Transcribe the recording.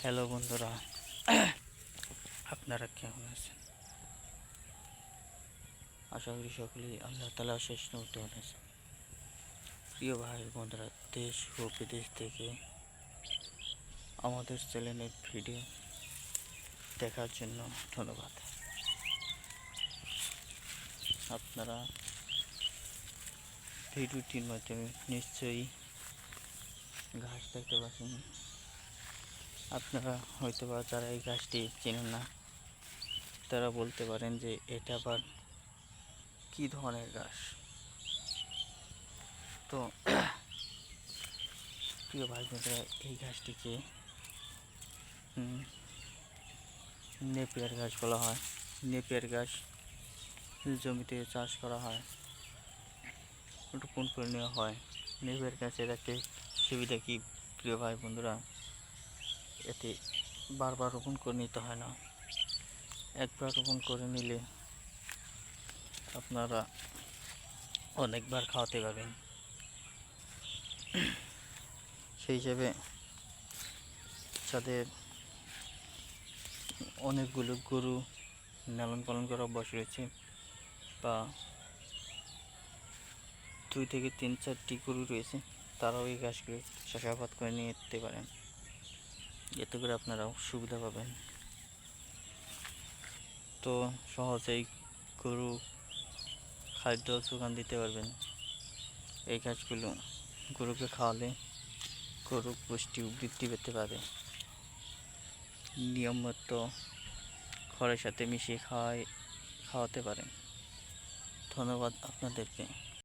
Hello বন্ধুরা, আপনারা কেমন আছেন? আশা করি সকলেই আল্লাহ তাআলার শেষ নূরতে আছেন। প্রিয় ভাই বন্ধুরা, দেশ ও বিদেশ থেকে আমাদের চ্যানেলের ভিডিও দেখার জন্য ধন্যবাদ। আপনারা ভিডিওটির মাধ্যমে নিশ্চয়ই ঘাস দেখতে পাচ্ছেন। আপনারা হয়তোবা যারা এই ঘাসটি চেনেন না তারা বলতে পারেন যে এটা আবার কী ধরনের ঘাস। তো প্রিয় ভাই বোনেরা, এই ঘাসটিকে নেপিয়ার ঘাস বলা হয়। নেপিয়ার ঘাস জমিতে চাষ করা হয়, রোপণ করে নেওয়া হয়। নেপিয়ার ঘাসের একটা সুবিধা কি প্রিয় ভাই বন্ধুরা, এতে বারবার রোপণ করে নিতে হয় না। একবার রোপণ করে নিলে আপনারা অনেকবার খাওয়াতে পারবেন। সেই হিসেবে যাদের অনেকগুলো গরু লালন পালন করার অভ্যাস রয়েছে বা 2 থেকে 3-4টি গরু রয়েছে, তারাও এই ঘাসগুলো চাষাবাদ করে নিতে পারেন। এতে করে আপনারাও সুবিধা পাবেন। তো সহজেই গরু খাদ্য যোগান দিতে পারবেন। এই ঘাসগুলো গরুকে খাওয়ালে গরু পুষ্টি বৃদ্ধি পেতে পারে। নিয়মিত খড়ের সাথে মিশিয়ে খাওয়াতে পারেন। ধন্যবাদ আপনাদেরকে।